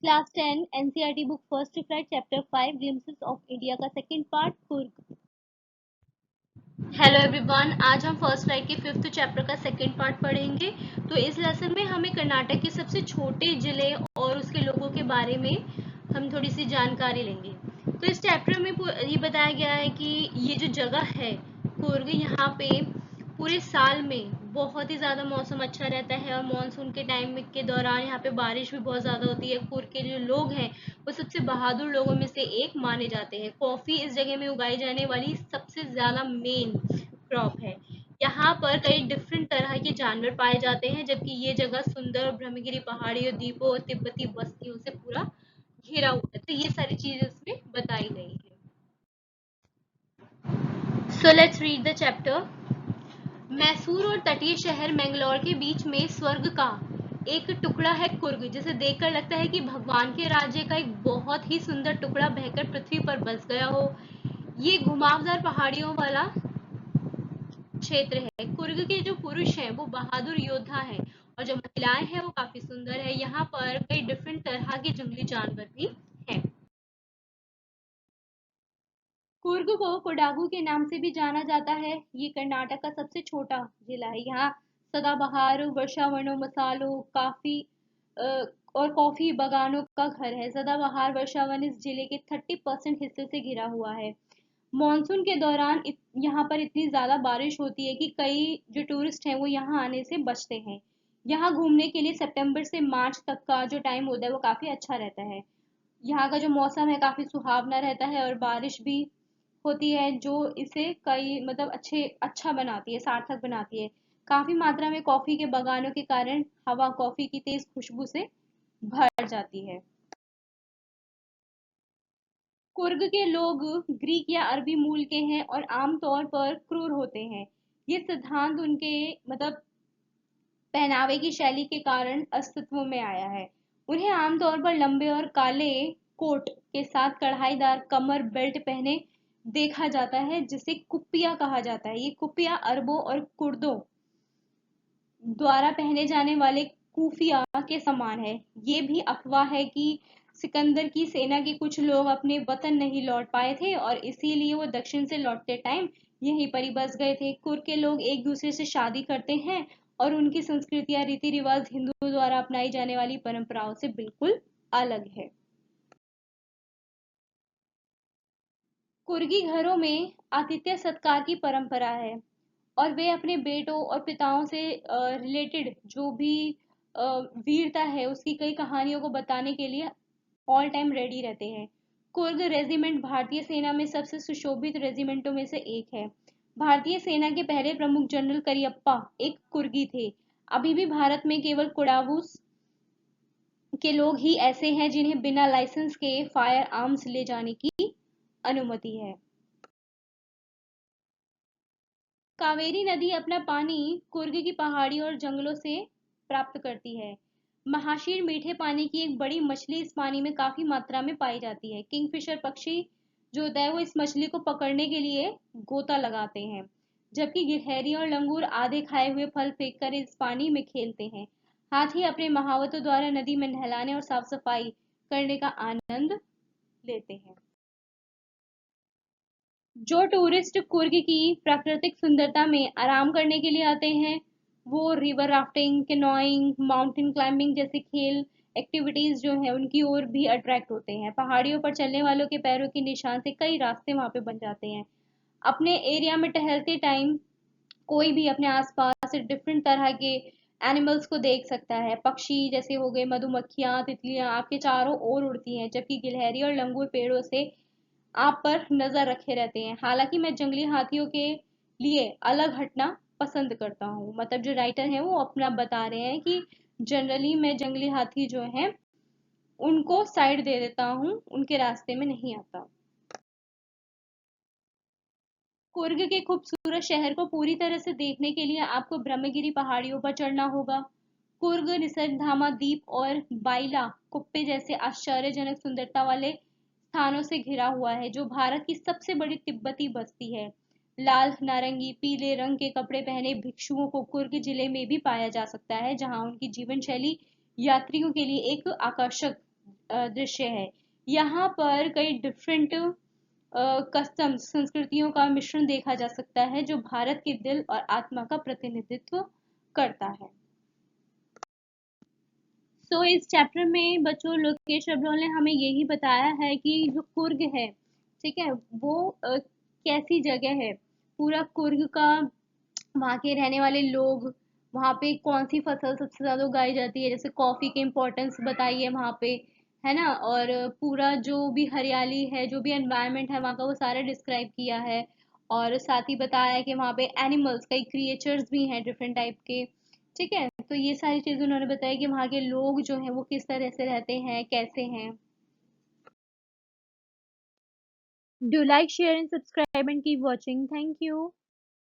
Class 10 NCERT book First Flight chapter 5 glimpses of India का second part Coorg. Hello everyone, आज हम First Flight के fifth chapter का second part पढ़ेंगे। तो इस लेसन में हमें कर्नाटक के सबसे छोटे जिले और उसके लोगों के बारे में हम थोड़ी सी जानकारी लेंगे। तो इस चैप्टर में ये बताया गया है कि ये जो जगह है कुर्ग, यहाँ पे पूरे साल में बहुत ही ज़्यादा मौसम अच्छा रहता है और मानसून के टाइम के दौरान यहाँ पे बारिश भी बहुत ज़्यादा होती है। कुर्ग के जो लोग हैं वो सबसे बहादुर लोगों में से एक माने जाते हैं। कॉफ़ी इस जगह में उगाई जाने वाली सबसे ज़्यादा मेन क्रॉप है। यहाँ पर कई डिफरेंट तरह के जानवर पाए जाते हैं, जबकि ये जगह सुंदर और ब्रह्मगिरी पहाड़ी और द्वीपों और तिब्बती बस्तियों से पूरा घिरा हुआ है। तो ये सारी चीजें इसमें बताई गई है। So let's read the chapter. Mysore और तटीय शहर मैंगलोर के बीच में स्वर्ग का एक टुकड़ा है कुर्ग, जिसे देखकर लगता है कि भगवान के राज्य का एक बहुत ही सुंदर टुकड़ा बहकर पृथ्वी पर बस गया हो। ये घुमावदार पहाड़ियों वाला क्षेत्र है। कुर्ग के जो पुरुष हैं वो बहादुर योद्धा हैं और जो महिलाएं हैं वो काफी सुंदर है। यहाँ पर कई डिफरेंट तरह के जंगली जानवर भी हैं। कुर्ग को कोडागु के नाम से भी जाना जाता है। ये कर्नाटक का सबसे छोटा जिला है। यहाँ सदाबहार वर्षावनों, मसालों, काफी और कॉफी बागानों का घर है। सदाबहार वर्षावन इस जिले के 30% हिस्से से घिरा हुआ है। मॉनसून के दौरान यहाँ पर इतनी ज़्यादा बारिश होती है कि कई जो टूरिस्ट हैं वो यहाँ आने से बचते हैं। यहाँ घूमने के लिए सितंबर से मार्च तक का जो टाइम होता है वो काफ़ी अच्छा रहता है। यहाँ का जो मौसम है काफ़ी सुहावना रहता है और बारिश भी होती है, जो इसे कई मतलब अच्छा बनाती है, सार्थक बनाती है। काफ़ी मात्रा में कॉफ़ी के बागानों के कारण हवा कॉफ़ी की तेज खुशबू से भर जाती है। कुर्ग के लोग ग्रीक या अरबी मूल के हैं और आमतौर पर क्रूर होते हैं। ये सिद्धांत उनके मतलब पहनावे की शैली के कारण अस्तित्व में आया है। उन्हें आमतौर पर लंबे और काले कोट के साथ कढ़ाईदार कमर बेल्ट पहने देखा जाता है, जिसे कुप्पिया कहा जाता है। ये कुप्पिया अरबों और कुर्दों द्वारा पहने जाने वाले कुफिया के समान है। ये भी अफवाह है कि सिकंदर की सेना के कुछ लोग अपने वतन नहीं लौट पाए थे और इसीलिए वो दक्षिण से लौटते टाइम यहीं पर ही बस गए थे। कुर्द के लोग एक दूसरे से शादी करते हैं और उनकी संस्कृतियां रीति रिवाज हिंदुओं द्वारा अपनाई जाने वाली परंपराओं से बिल्कुल अलग है। कुर्गी घरों में आतिथ्य सत्कार की परंपरा है और वे अपने बेटों और पिताओं से रिलेटेड जो भी वीरता है उसकी कई कहानियों को बताने के लिए ऑल टाइम रेडी रहते हैं। कुर्ग रेजिमेंट भारतीय सेना में सबसे सुशोभित रेजिमेंटों में से एक है। भारतीय सेना के पहले प्रमुख जनरल करियप्पा एक कुर्गी थे। अभी भी भारत में केवल कुड़ावूस के लोग ही ऐसे हैं जिन्हें बिना लाइसेंस के फायर आर्म्स ले जाने की अनुमति है। कावेरी नदी अपना पानी कुर्ग की पहाड़ी और जंगलों से प्राप्त करती है। महाशीर मीठे पानी की एक बड़ी मछली इस पानी में काफी मात्रा में पाई जाती है। किंगफिशर पक्षी जो होता है वो इस मछली को पकड़ने के लिए गोता लगाते हैं, जबकि गिलहरी और लंगूर आधे खाए हुए फल फेंककर इस पानी में खेलते हैं। हाथी अपने महावतों द्वारा नदी में नहलाने और साफ सफाई करने का आनंद लेते हैं। जो टूरिस्ट कुर्ग की प्राकृतिक सुंदरता में आराम करने के लिए आते हैं वो river rafting, canoeing, mountain climbing जैसे खेल एक्टिविटीज जो है उनकी ओर भी अट्रैक्ट होते हैं। पहाड़ियों पर चलने वालों के पैरों के निशान से कई रास्ते वहां पे बन जाते हैं। अपने एरिया में टहलते टाइम कोई भी अपने आसपास डिफरेंट तरह के एनिमल्स को देख सकता है। पक्षी जैसे हो गए, मधुमक्खियां, तितलियां आपके चारों ओर उड़ती हैं, जबकि गिलहरी और लंगूर पेड़ों से आप पर नजर रखे रहते हैं। हालांकि मैं जंगली हाथियों के लिए अलग हटना पसंद करता हूँ। मतलब जो राइटर है वो अपना बता रहे हैं कि जनरली मैं जंगली हाथी जो है उनको साइड दे देता हूँ, उनके रास्ते में नहीं आता। कुर्ग के खूबसूरत शहर को पूरी तरह से देखने के लिए आपको ब्रह्मगिरी पहाड़ियों पर चढ़ना होगा। कुर्ग निसरधामा द्वीप और बाइला कुप्पे जैसे आश्चर्यजनक सुंदरता वाले स्थानों से घिरा हुआ है, जो भारत की सबसे बड़ी तिब्बती बस्ती है। लाल, नारंगी, पीले रंग के कपड़े पहने भिक्षुओं को कुर्ग जिले में भी पाया जा सकता है, जहां उनकी जीवन शैली यात्रियों के लिए एक आकर्षक दृश्य है। यहाँ पर कई डिफरेंट कस्टम्स संस्कृतियों का मिश्रण देखा जा सकता है जो भारत के दिल और आत्मा का प्रतिनिधित्व करता है। इस चैप्टर में बच्चों लोकेश अब्रोल ने हमें यही बताया है कि जो कुर्ग है, ठीक है, वो कैसी जगह है, पूरा कुर्ग का, वहाँ के रहने वाले लोग, वहाँ पे कौन सी फसल सबसे ज़्यादा उगाई जाती है, जैसे कॉफ़ी की इम्पोर्टेंस बताई है वहाँ पे, है ना, और पूरा जो भी हरियाली है, जो भी एनवायरनमेंट है वहाँ का, वो सारा डिस्क्राइब किया है। और साथ ही बताया है कि वहाँ पे एनिमल्स, कई क्रिएचर्स भी हैं डिफरेंट टाइप के, ठीक है। तो ये सारी चीज़ें उन्होंने बताया कि वहाँ के लोग जो हैं वो किस तरह से रहते हैं, कैसे हैं। Do like, share and subscribe and keep watching. Thank you.